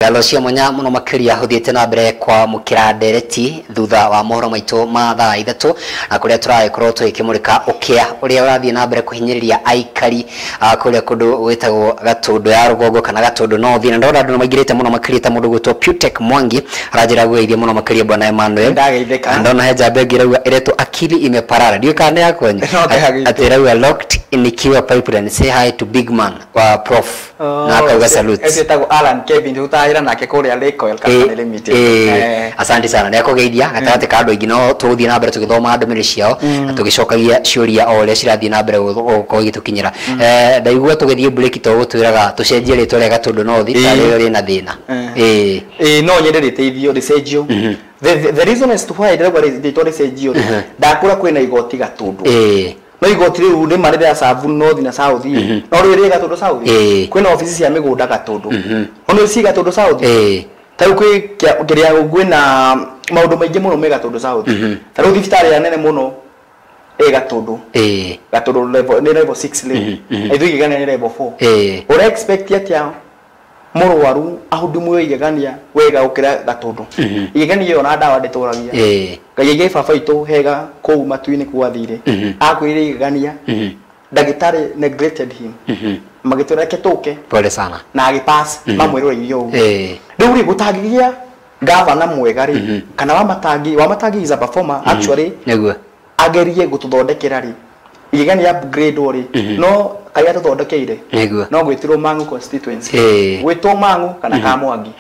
ngalo cia mwanya muno makiria huthiete na mbere kwa mukira ndereti thutha wa mohoro maitu ma thaa ithatu na kuria turagikorwo twikimurika ukia uria urathie na mbere kuhinyiriria aikari kuria kundu witagwo Gatundu ya Rugongo kana Gatundu North na ndora andu maigirite muno makirite mundu gwitwo Putek Mwangi arajira gweithia muno makiria bwana Emmanuel ndona heja begiragwa ireto akili imeparara ndio kana yako atirawa locked in kiwa pipeline. Say hi to big man wa prof na akauga salute etagwo Alan Kevin utahira nake kuria Lecoil Company Limited. Asante sana nä akågeithia gatagatĩ ka andå aingĩ no tũgũthiĩ na mbere tũgĩthoma ndũmĩrĩri ciao na tũgĩcokagia ciũria o ũrĩa cirathiĩ na mbere gũkorwo igĩtũkinyĩra. Ndaigua tũgĩthiĩ break tũgũtwĩraga tũcenjie rĩtwa rĩa Gatundu North tarĩ rĩ na thĩna. No nyende rĩteithio rĩcenjio. The reason as to why ndĩrauga rĩtwa rĩcenjio ndakũra kwĩna igoti Gatundu. No igoti riu nĩ marĩ ya Savu North na South. No rĩrĩ Gatundu South kwĩna ofici cia mĩgũnda Gatundu. Ono ci Gatundu South. Tau kiria gwina maundu maingi muno me Gatundu South. Tau thibitari ya nene muno Gatundu. Gatundu level ni level 6 level. Ithu igana ni level 4. Ora expect atia murwaru ahudumu igania wega ukira Gatundu. Igania yo na dawa ndituragia. Gayege baba itu hega kou matuini kwathire. Akwire igania. Dagitari neglected him. Magitora ketoke. Pole sana. Na agipass mamwiro iyo. Riu gutagigia governor mwega ri kana wa matangi is a performer actually agerie gututhondekera ri igani upgrade ori no kaya tuthondekeire no gwitirwo Mangu constituency gwitwo Mangu kana Kamwangi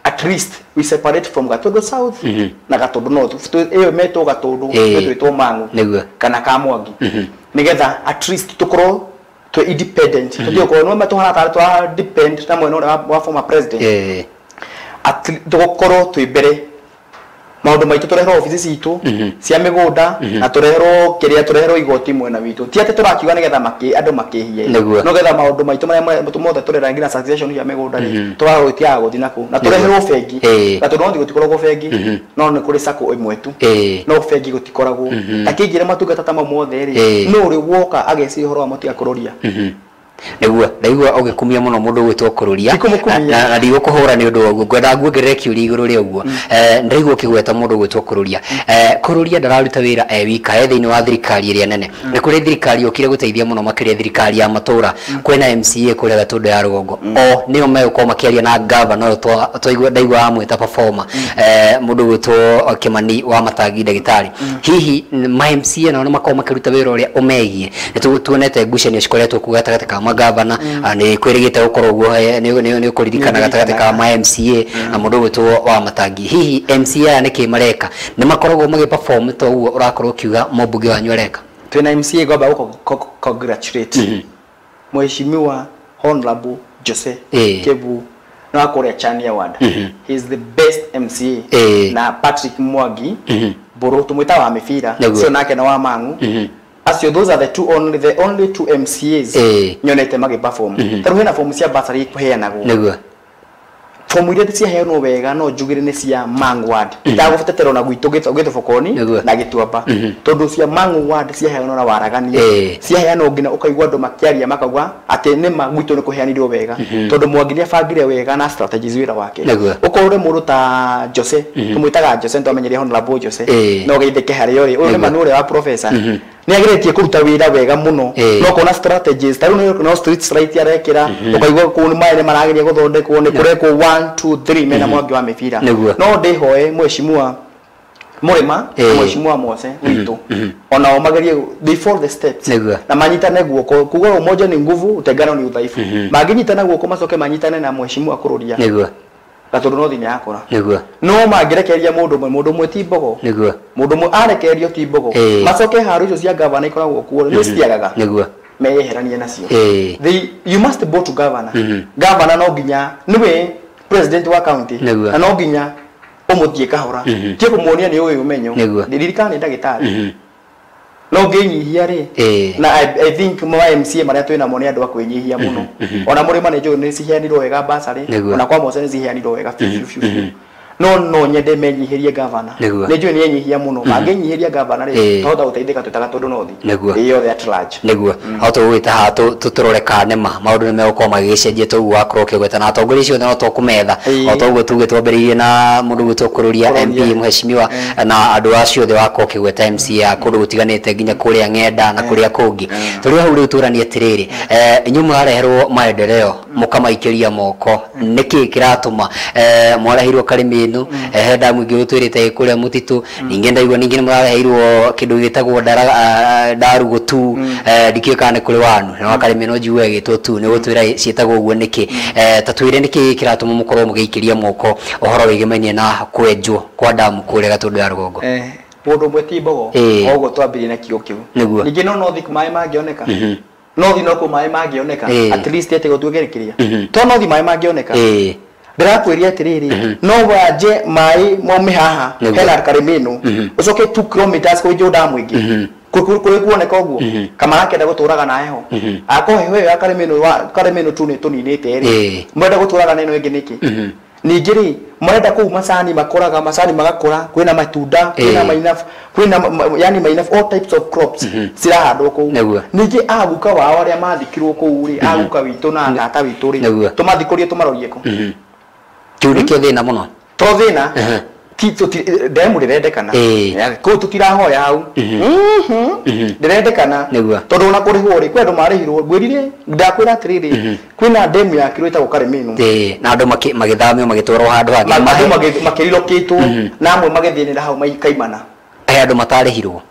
at least we separate from Gatundu South na Gatundu North eyo meto Gatundu gwitwo Mangu kana Kamwangi nigetha at least tukoro to independent ndio ko no meto hana twa depend na mweno wa former president tukoro twibere maundu maitu turehero office citu cia migunda na turehero igoti mwena witu ti ate turakiuga nigetha andu makihie no getha maundu maitu maria mothe turera nginya succession ya migunda turagwitia guthi naku na turehero bengi na tunothi gutikoragwo bengi no ni kuri sako imwe tu no bengi gutikoragwo akingire matungata ta mamothe ri no ri woka ageci horo wa mutia kururia ndaigua ugikumia muno mundu gwitwo kururia na ndigwo kuhura ni undu waguo ngwenda nguongerere kiuri iguru ri uguo ndaigua kigweta mundu gwitwo kururia kururia ndararuta wira wika thiini wa thirikari iria nene ni kuri thirikari yokire guteithia muno makiria thirikari ya matura kwena MCA kuria Gatundu ya Rugongo o nio megũkorwo makiaria na governor twaigua ndaigua amwita performer mundu gwitwo Kimani wa Matangi ndagitari hihi ma MCA nao makorwo makiruta wira uria umegie tuonete ngucanio cikoretwo kuga gatagatĩ ka magavana ni kwirigite gukorwo guo ni kuririkana gatagatĩ ka ma MCA na mundu gwitwo wa Matangi hihi MCA ni kimareka ni makoragwo magi perform to uguo urakorwo kiuga mobunge wanyu areka twina MCA goba congratulate Mheshimiwa Honorable Jose Kebu na akore Chania Award. He is the best MCA na Patrick Mwangi boro tumwita wa mifira so nake na wa Mangu as you those are the only two MCAs nyonete magi perform taru hena form cia basari kuheana go form iria cia heano wega no njugire ni cia Mangu Ward ndagufutetero na gwitu gitufokoni na gituamba tondu cia Mangu Ward cia heano na waragania cia heano ngina ukaigwa ndo makiaria makagwa ati ni magwitu ni kuheanirio wega tondu Mwangiria bangire wega na strategies wira wake ukorore mundu ta Jose tumwitaga Jose ndo amenyeria Honorable Jose no geithike hari ori uyu ni manure wa professor ni agiretie kuruta wira wega muno no kona strategies taru no street right arekira ukaigwa kuni maene marageria guthondekwo ni kureko 1 2 3 mena Mwangi wa mifira no ndihoe Mheshimiwa Murima Mheshimiwa Mose witu ona omagerie before the steps na manyitane guoko kugo umoja ni nguvu utengano ni udhaifu maginyitana guoko macoke manyitane na Mheshimiwa kururia Gatundu North ni akora no magirekeria mundu mwe timbogo mundu mwe arekerio timbogo macoke haru icio cia governor ikoragwo kuo ni ciagaga meherania nacio you must go to governor governor no ginya niwe president wa county na no ginya umuthie kahora tie kumuonia ni uyu umenyo ndirikane ndagitari no nginyihia ri na I think mo MCA maria twina mo ni andu akwinyihia muno ona Murima ni njo ni ciheanirwo wega basari ona kwa Mose ni ciheanirwo wega no nyende menyihirie governor nejo ni enyihia muno mangenyihiria governor ri toda uteithika tutaga tondu nothi iyo the at large niguo auto gwita ha tuturore kana maundu ni megukoma magicenjia to wakro kigweta na atongoria icio no tukumetha auto uguo tuge twambiririe na mundu gutukururia MP mheshimiwa na andu acio the wako kigweta MC ya kundu gutiganite nginya kuria ng'enda na kuria kungi turi hau riu turani atiriri inyumu areherwo maendeleo mukamaikiria moko niki kiratuma mwarahirwo karimi ino henda mwingi utwirite kuria mutitu ningenda igwa ningi muraheirwo kindu gitagwo daru gutu dikikane kuri wanu na karimi no jiwe gitwo tu ni gutwira cietagwo uguo niki tatwire niki kiratuma mukorwo mugiikiria moko ohoro wigimenie na kwenjwo kwa damu kuria gatundu ya rugongo mundu mwetimbogo ogo twambiri na kiyo kiu ningi no thik mai mangioneka no thi no ko mai mangioneka at least ete gutwegerekiria to no thi mai mangioneka ndirakwiria atiriri no waje mai momi haha hela karimino ucoke 2 kilometers kwa joda mwingi kuri kuoneka uguo kama akenda guturaga na heho akohe ya karimino tu ni tuninite ri mwenda guturaga neno ingi niki ningiri mwenda ku masani makoraga masani magakora kwina matunda kwina mainafu kwina yani mainafu all types of crops cirahandwo ku ningi aguka wao aria mathikirwo ku ri aguka witu na ngata witu ri tumathikurie tumarorie ku kiurikio thina muno to thina tito demu direndekana ko tutirahoya hau direndekana tondu na kurihwo ri kwendu marihirwo gwirire ndakwira atiriri kwina demu ya kirwita gukaremino na andu magithamio magitwarwo handu hangi andu makirilokitwo na amwe magithinira hau maikaimana andu matarihirwo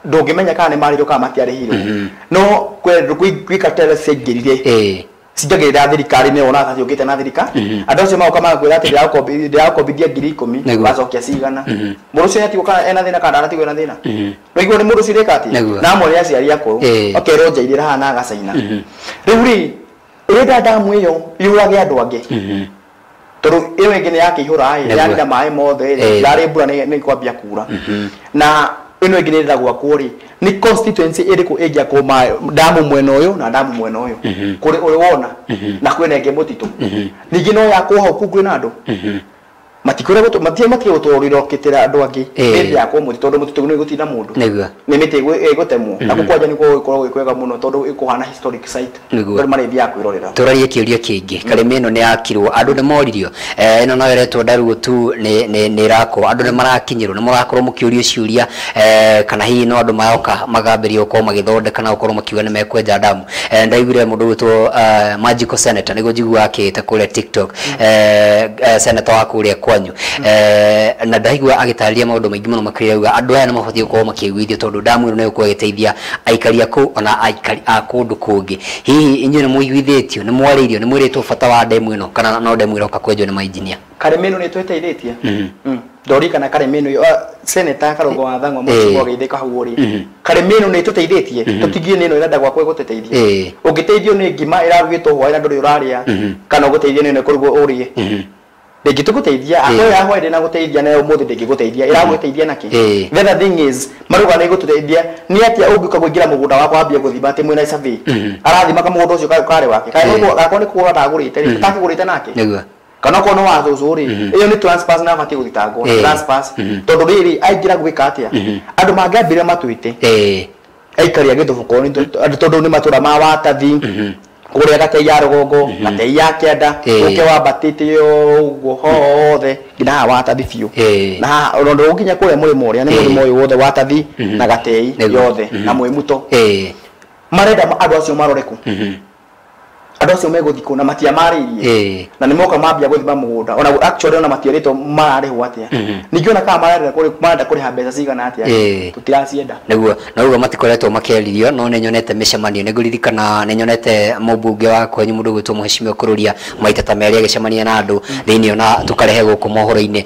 ndungimenya kana ni mariro kana matiarihirwo no kwendu gwikatele sengirire sijagirira thirikari ne ona athiĩ ũkĩte na thirikari andũ acio magoka magakwĩra atĩ ndĩrakobithia 10,000 wacokia cigana mũndũ ũcio atigoka ena thĩna kana aratigwo ena thĩna no igua nĩ mũndũ ũcio rĩka atĩ na amwe nĩ aciari akũrũ okerwo njairĩra haha na agacaina rĩu rĩ ũrenda damu ĩyo yũrage andũ angĩ tondũ ĩyo ĩngĩ nĩ yakĩihũra yanina maĩ mothe yarĩ mbura nĩ kwambia kuura na ino ingine nda gwakwo ri ni constituency iriku ingia ko damu mwena uyu na damu mwena uyu kuri uri wona na kwena ingi mutitu ningi no yakwo ho ku kwina andu matikore goto matie gutwarira okitira andu angi ndi yakwo mutitu tondu mutitu ni gutina mundu ni miti gutemwo na gukwanja ni gukorwo gwega muno tondu ikuhana historic site tondu mari thia kwirorera turarie kiuria kingi karimi ino ni yakirwo andu ni moririo ino no yeretwo daru tu ni rako andu ni marakinyirwo ni murakorwo mukiuria ciuria kana hihi no andu mayoka magambirio ko magithondeka na gukorwo makiuga ni mekwenja damu ndaigire mundu witwo magical senator nigo jigua akite kule TikTok senator wa kuria kwanyu na ndaigua agitariria maundu maingi muno makiriuga andu aya ni mabatie gukorwo makiguithio tondu damu ino ni gukorwo giteithia aikari aku ona aikari a kundu kungi hihi inyu ni muiguithitio ni mwaririo ni mwiritwo bata wa demu ino kana no demu iroka kwenjwo ni mainjinia karemeno ni tweteithitie ndori kana karemeno yo senator karongo wa thangwa mucio geithika hau uri karemeno ni tuteithitie tutigie nino irenda gwakwa guteteithia ungiteithio ni ngima irarugitwo hwa ira nduri uraria kana guteithio nino kurugwo urie ndingi tuguteithia aho ya hwa ndina guteithia na umuthi ndingi guteithia iraguteithia naki the thing is maruga ni guteithia ni atia unguka kuingira mugunda wakwa ambia guthima ati mwina isabi arathima ka mugunda ucio kare wake kai no gakwa ni kuwa ndagurite ni takigurite nake kana kono wa thuzuri iyo ni transpass na fati gutitangwo transpass tondu riri aingira gwika atia andu mangambira matwite aikari agithubuko ni tondu ni matura ma watathi kuria gatei ya rugongo gatei ya kienda uke wa batite yo ugo hothe ngina watathi biu na rondo ukinya kuria muri moria ni muri moyo wothe watathi na gatei yothe na mwimuto marenda andu acio maroreku andu acio meguthiko na matia maririe na ni moka mambia guthima mugunda ona actually ona matiarito marare hwatia ningiona kama marare kuri mbeca cigana atia tutiracienda niguo matikoretwo makeririo no ne nyonete micemanio niguririkana ne nyonete mubunge wa kwenyu mundu gwitwo mheshimiwa kururia maita ta meri agicemania na andu thiini ona tukarehe guku mohoro-ini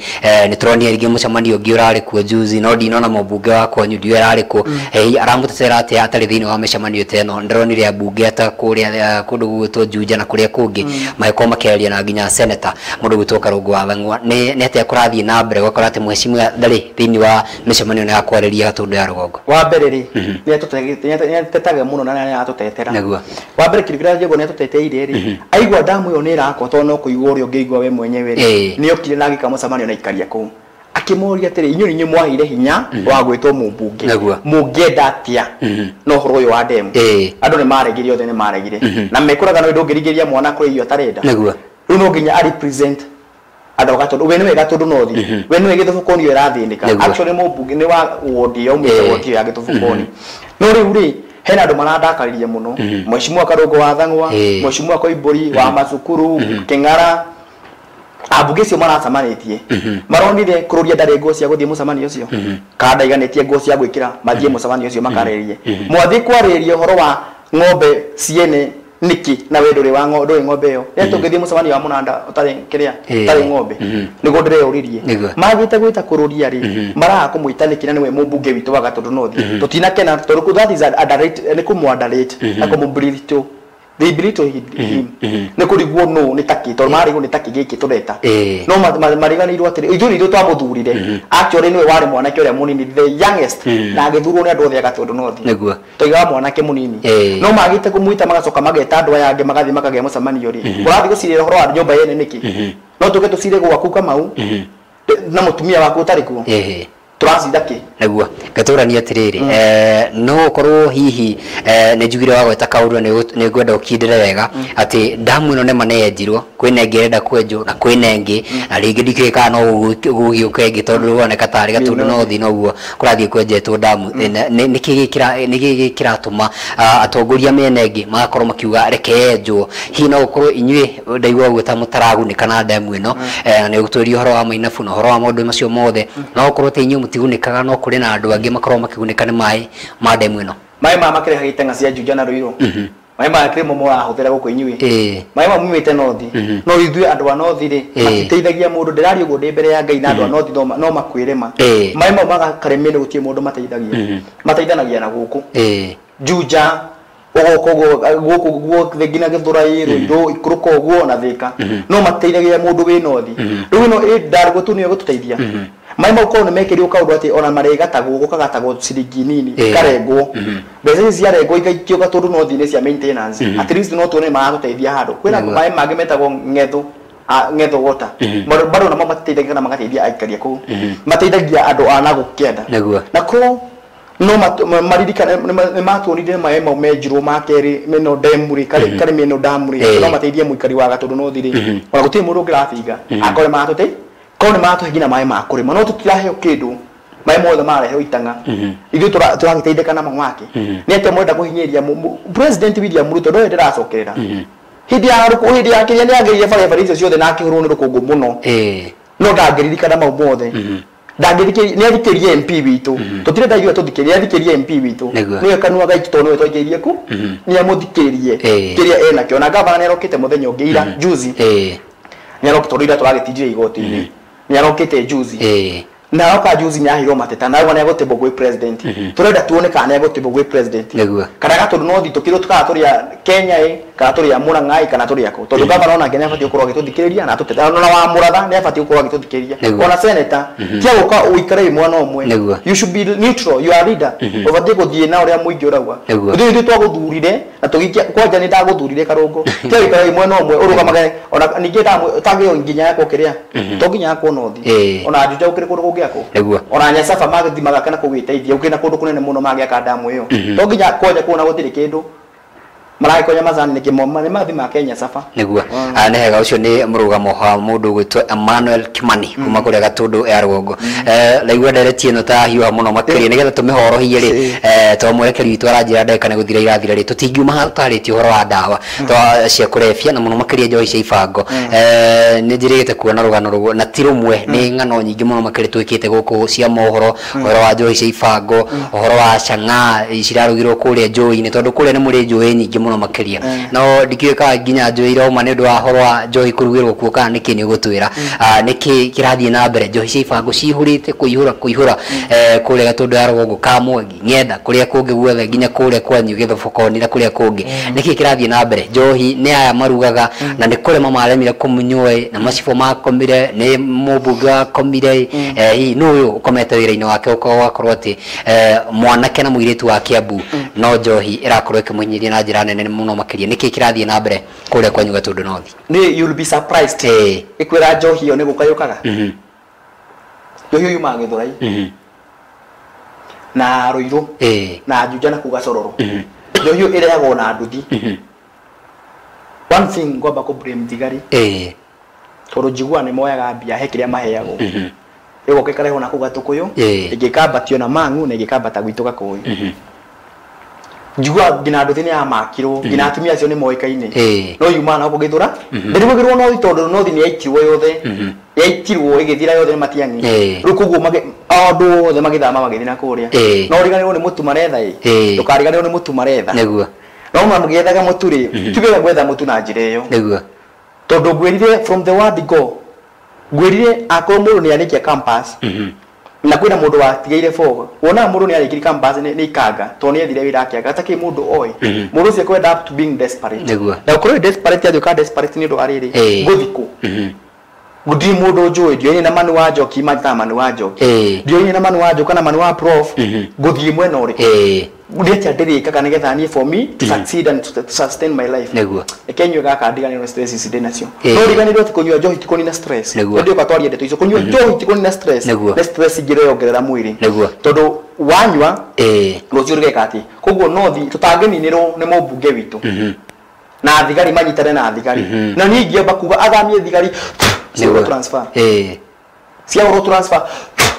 ni turonia ringi mucemanio ngi urari kuo juzi no ndinona mubunge wa kwenyu ndio arari ku aramutetera atia atari thiini wa micemanio teno ndironire abunge ata kuria kundu gwitwo Juja na kuria kungi maiko makeria na nginya senator mundu gutoka rungu wa Thang'wa ni atia kurathie na mbere gukora ati mheshimiwa ndari thini wa micemanio na yakwareria gatundu ya rugongo wa mbere ri ni atutetaga muno na ni atutetera wa mbere kirikira jego ni atuteteire ri aigwa damu yo ni rakwa to no kuigwa uri ungeigwa we mwenyewe ri ni okire na gika mucemanio na ikaria ku akimoria atiri inyuri nyi mwahire hinya wa gwitwo mumbunge mungenda atia no horo yo wa demu andu ni maregirio othe ni maregire na mekuraga no ndungirigiria mwana kuri iyo tarenda riu no nginya a represent adaga tondu we ni wega tondu no thi we ni wega thufukoni yo irathindika actually mumbunge ni wa wodi yo mwe wodi ya githufukoni no riu ri hena andu marandakaririe muno mheshimiwa Karungu wa Thang'wa mheshimiwa Koimburi wa Macukuru King'ara abunge cio maracamanitie maronire kururia ndare ngo cia guthie mucamanio ucio kada iganetie ngo cia gwikira mathie mucamanio ucio makarerie mwathi kwaririe horo wa ng'ombe ciene niki na wendore wa ng'ombe yo etungithie mucamanio wa munanda utari kiria utari ng'ombe nigo ndire uririe magite gwita kururia ri mara kumuitanikira niwe mumbunge witu wa Gatundu North tutina kena tondu ku that is underrate ni kumwandarate na kumubrilito they belito him ne kurigwo no ni taki to marigo ni taki giki tureta no mariganirwo atiri ijuri ndo twamuthurire actually niwe wari mwanake uria munini the youngest na agithurwo ni andu othe Gatundu North niguo toiga mwanake munini no magite kumuita magacoka mageta andu aya ange magathi makagea mucamanio ri urathi gucirira horo wa nyumba yene niki no tuke tucire gwaku Kamau na mutumia waku utari kuo turacinda ki niguo gaturania atiriri no korwo hihi ne njugire wa gweta kaurwa ni ngwenda ukindire wega ati damu ino ne manenjirwo kwina ngerenda kwenjo na kwina ngi na ringi ndikeka no gugiuka ngi tondu woneka tari Gatundu North noguo kurathie kwenjetwo damu niki kiratuma atongoria mene ngi magakorwo makiuga reke enjwo hi no ukorwo inyui ndaigwa gweta mutaragunika na damu ino ni gutweria horo wa Mainabu na horo wa maundu macio mothe no ukorwo te inyui mutigunikaga no kuri na andu angi makorwo makigunika ni mai ma demu ino mai ma makire hagitenga cia Juja na Ruiru mai ma akire momo ahuthira guku inyui mai ma mumite North no ithui andu wa North ri matiteithagia mundu ndirari ugo ndi mbere ya Ngai na andu wa North no makwirema mai ma magakaremene gutie mundu mateithagia mateithanagia na guku Juja guku thegina Githurai Ruiru ikuruko guo na Thika no mateithagia mundu wi North riu no ndargo tu niyo gututeithia mai mauko ne mekeri ukaundu ati ona maregatagwo gukagatagwo ciringi nini karengwo mbeca cia rengwo igaikio Gatundu North ni cia maintenance at least no tuone maraguteithia handu kwina mai magi metagwo ngetho water bado na mateithagia na magateithia aikaria ku mateithagia andu ana gukienda na ko no maririkana ne matuonire mai mau menjirwo makeri meno demuri kare meno damuri no mateithia muikari wa Gatundu North ri ona gutie mundu ngirathiga akore matute kone mato higina mai makuri mano tutirahe kindu mai mothe marehe itanga ithu turagiteitheka na mangwake ni ate mwenda kuhinyiria president William Ruto ndo ndiracokerera hindi ya kinya ni agerie bare icio ciothe na akihurwo ni rukungu muno no ndageririka na mau mothe ndageririke ni athikirie MP witu tutire ndaigua tuthikirie athikirie MP witu ni kanua gaitu tono twaikirie ku ni amuthikirie kiria ena kiona gavana ni arokite muthenya ungiira juzi ni arokite turagitijire igoti-ini ni arokite juzi na oka juzi ni ahiro mateta na wana gote bogwe president turenda tuone kana gote bogwe president kana Gatundu North tukiro tukatoria Kenya kana toria Murang'a kana toria ko tondu gavana ona ngene afati ukorwo gituthikiriria na tuteta no wa Muratha ni afati ukorwo gituthikiriria ona senator kia uka uikare mwana omwe you should be neutral you are leader obati guthie na uria muingi uragwa ndio twaguthurire na tugikia kwanja ni ndaguthurire Karungu kia uikare mwana omwe urugamage ona ningi tagio nginya yako kiria to nginya yako North ona Juja ukire kundu yako ona nyasafa magathi magakana kugiteithia ukina kundu kunene muno magiaka damu iyo to nginya koja kuona gutiri kindu marai konya mazani ni kimoma ni mathi ma Kenya safa niguo ne hega ucio ni murugamo ha mundu gwitwa Emmanuel Kimani kuma kuri Gatundu ya Rugongo laigwa nderetie no ta hiwa muno makiri nigetha tumihorohie ri to mwerekeri witu aranjira ndeka ne guthira irathira ri tutingiuma hatariti horo wa dawa to cia kurefia na muno makiri njoi cia ibango ni njirigite kuona rugano rugo na tirumwe ni ngano nyingi muno makiri twikite guku cia mohoro horo wa njoi cia ibango horo wa Chang'a cirarugirwo kuri njoi ni tondu kuri ni muri njoi nyingi muno makiria no ndikiweka nginya njoira uma ni ndu wa horo wa njohi kurugirwo kuo kana niki ni gutwira niki kirathie na mbere njohi cia ibango cihurite kuihura kule gatundu ya rugongo ka Mwangi ng'enda kuria kungi guothe nginya kuria kwanyu Githobokoni na kuria kungi niki kirathie na mbere njohi ni aya marugaga na ni kurema maremire kumunywe na macifo makomire ni mubuga komire no uyu ukomete wira-ini wake ukorwo ati mwanake na muiritu wa Kiambu no njohi irakorwo ikimunyiria na njira nene muno makiria niki kirathie na mbere kuria kwanyu Gatundu North ni you'll be surprised ikwira njohi yo ni gukayukaga njohi uyu Githurai na Ruiru na Juja na Kugacororo njohi irehagwo na nduthi one thing ngomba ku blame Thigari toro jigua ni moyaga mbia he kiria maheagwo ego kekarehwo na Kugatukuyu igikabatio na Mang'u na igikabata gwitu Gakuyu jigua ngina nduthi ni amakirwo ngina atumia acio ni moikaine no yuma na Githura ndirugirwo no itondo no thi ni yaitirwo yothe yaitirwo igithira yothe ni matiangi rukugu andu othe magithama magithina kuria no riganirwo ni mutu maretha tukariganirwo ni mutu maretha neguo no mamugithaga muturi tugera gwetha mutu na njira iyo neguo tondu gwirire from the word go gwirire akoro mundu ni arikia campus na kwina mundu watigaire fogo wona mundu ni arikia campus ni ikanga to ni ethire wira akiaga ataki mundu oi mundu cio kwenda up to being desperate neguo na ukoro desperate ajo ka desperate ni ndu ariri guthiko gudi mundu njui ndio na manu wa Njoki mata manu wa Njoki ndio na manu wa Njoki na manu wa prof guthie mwena uri ndiacha ndirika kana getha nie for me to succeed and to sustain my life neguo ekenyo gaka ndiganirwo stress ici ndinacio no ndiganirwo tikunywa njohi tikoni na stress ndio katwaria ndeto icio kunywa njohi tikoni na stress na stress ingireyongerera mwiri tondu wanywa rucio rigeka ati koguo nothi tutangeninirwo ni mubunge witu na Thigari manyitane na Thigari na ningi amba kuga athamie Thigari cia transfer cia transfer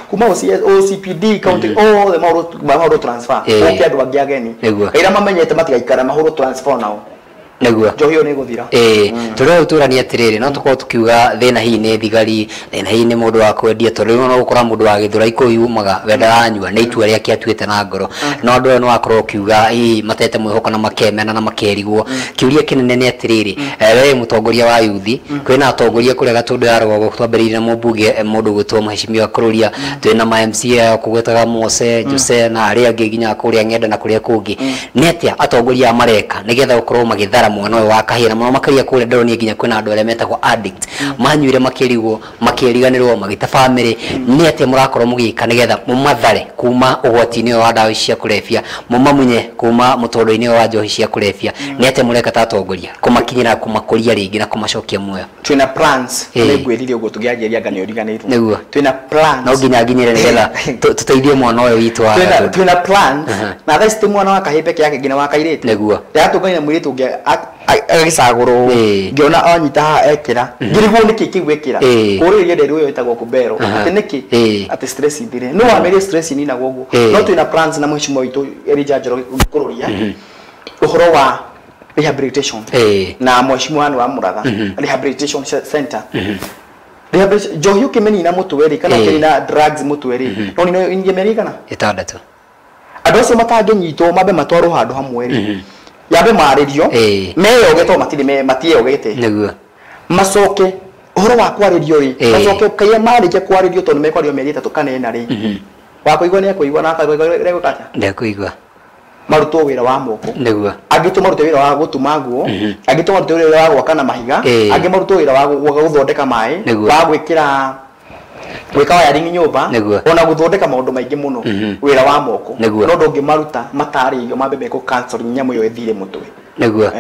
kuma OCPD county all the mahoro transfer okay andu angi ageni ira mamenyete matigaikara mahoro transfer nao neguo njohi yo ni guthira turi uturani atiriri no tuko tukiuga thina hii ni Thigari thina hii ni mundu wa kwendia tondu no gukora mundu wa Githurai ko yumaga wenda anyua ni itua ria kiatuite na ngoro no andu no akorwo kiuga hii matete mwihoko na makemena na makerigwo kiuria kinene ni atiriri we mutongoria wa yuthi kwina atongoria kuria Gatundu ya Rugongo twambiriire na mubunge mundu gwitwo Mheshimiwa Kururia twina ma MCA kugwetaga Mose Jose na aria angi nginya kuria ng'enda na kuria kungi ni atia atongoria mareka nigetha ukorwo magithara mwana uyu wa kahira muno makaria kule ndoroni nginya kwina andu aria metagwo addict manyuire makirigwo makiriganirwo magita family ni atia murakorwo mugika nigetha mumathare kuma ugwati-ini wa ndawa cia kulefia mumamunye kuma mutondo-ini wa njohi cia kulefia ni atia mureka tatongoria kumakinyira kumakuria ringi na kumacokia muoyo twina plans ni gwirire ugo tugiajeria ngani uriganirwo neguo twina plans no nginya nginyire nigetha tuteithie mwana uyu witu wa twina plans na tha sti mwana wa kahipe yake ngina wa kairete neguo yatungania mwiritu nge agisaguru ngiona anyita ekira ngirigwo niki kigwekira kuriria nderu uyu etagwo Kubero ati niki ati stress ithire no amere stress ni na gogo no twina plans na Mheshimiwa witu Elijah Njoroge Kururia uhoro wa rehabilitation na Mheshimiwa wa Muratha rehabilitation center njohi ukimeni na mutuweri kana ukina drugs mutuweri no ni ingemeri kana itandatu andu acio matangenyitwo mabe matwarwo handu hamwe yabe maririo meyogeto matire matieyogete neguo macoke uhoro wa kwaririo ri macoke kaya marike kwaririo tondu mekwario meri 3 kana 4 ri wakuigwa ni akuigwa na akaigwa rego kata ndekuigwa marutwo wira wa moko neguo agituma marutwo wira wa gutuma nguo agituma marutwo wira wa gwaka na mahiga angi marutwo wira wa guthondeka mai wa gwikira gwika wiring nyumba ona guthondeka maundu maingi muno wira wa moko no ndungi maruta matari yo mabebe ko cancel nyamu yo ethire mutwe neguo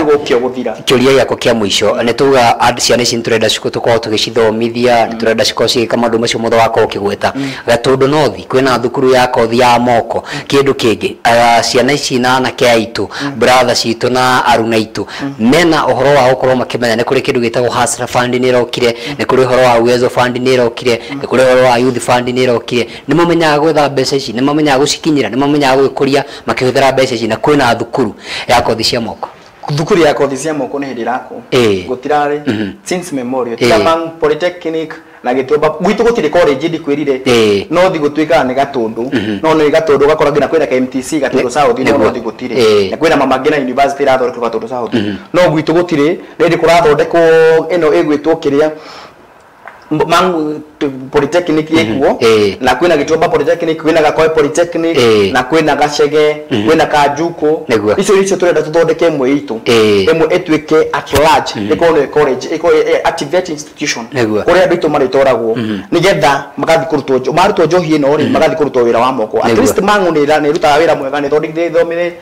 ugukio guthira kiuria yako kia mwisho ni tuga ciana ici turenda ciko tukorwo tugicithomithia ni turenda ciko cigika maundu macio mothe wako ukigweta Gatundu North kwina thukuru ya kothi ya moko kindu kingi ciana ici na anake aitu brother citu na aruna itu mena uhoro wa gukorwo makimenya ni kuri kindu gitagwo Hustler Fund ni rokire ni kuri uhoro wa Uwezo Fund ni rokire ni kuri uhoro wa Youth Fund ni rokire ni mumenyaga gwetha mbeca ici ni mumenyaga gucikinyira ni mumenyaga gwikuria makihũthĩra mbeca ici na kwina thukuru ya kothi cia moko thukuru ya kothi cia moko ni hindi rako gutirari since memorial Tiamang Polytechnic na gĩtũmba gwitũ gũtirĩ college ndikwĩrire no thi gũtuĩka nĩ Gatundu no nĩ Gatundu gakora ngina kwĩna KMTC Gatundu South no thi gũtirĩ na kwĩna mamangina university irathondekwo Gatundu South no gwitũ gũtirĩ rĩndĩ kũrathondekwo ĩno ĩgwĩtwo kĩrĩa polytechnic yekuo na kwina Gĩtũmba polytechnic kwina Gakoe polytechnic na kwina Gacege kwina Kanjuko icio turenda tuthondeke imwe itu imwe etuike at large iko college iko activate institution kuria bitu maritoragwo nigetha magathi kurutwo marutwo njohi ino ri magathi kurutwo wira wa moko at least mangunira ni rutaga wira mwega ni thondekire thomire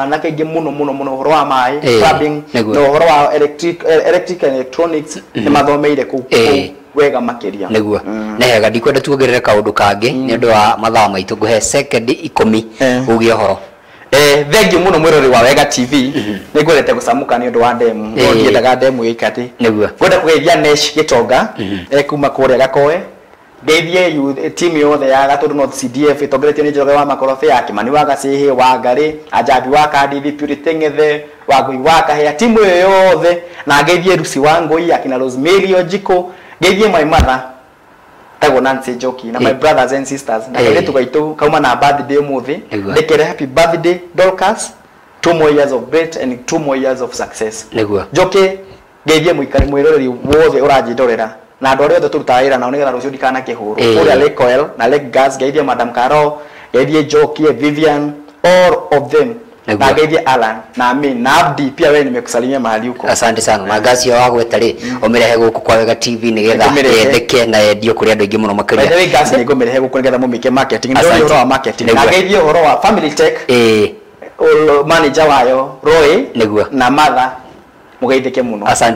na kaingĩ mũno horo wa mai plumbing no horo wa electric and electronics ni mathomeire ku wega makiria niguo nehega ndikwenda tuongerere kaundu kangi ni ndu wa mathaa maitu nguhe second 10 ugie horo thengi muno mwirori wa Wega TV ni ngwendete gucamuka ni ndu wa demu ngiye daga demu ikati niguo ngwenda kugeithia Nesh Gitonga kuma kuria Gakoe ngeithie team yothe ya Gatundu North CDF itongeretio ni Njoroge wa Makorofe ya Kimani wa Gacihi wa Ngari Ajabi wa Kandithi Purity Ng'ethe wa Ngui wa Kahia timu yothe na ngeithie Rusi wa Ngui akina Rosemary Ojiko ngeithie my mother tago Nancy Njoki na my brothers and sisters na ngeithie tugaito kauma na birthday muthi ndekere happy birthday Dorcas 2 more years of birth and 2 more years of success Njoki ngeithie muikari mwiroreri wothe urajindorera na andu aria othe turutaga wira nao nigetha rucio ndikana kihuru kuria Lake Oil na Lake Gas ngeithie Madam Karo ngeithie Njoki Vivian all of them na ngeithie Alan na Amin na Abdi pia wewe nimekusalimia mahali huko asante sana magasi ya wago etari umirehe guku kwa Wega TV nigetha yetheke na endio kuri andu ingi muno makiria wewe gas ni ngumirehe guku nigetha mumike marketing ndio horo wa marketing na ngeithie horo wa family tech manager wayo Roy na mother mugeithike muno asante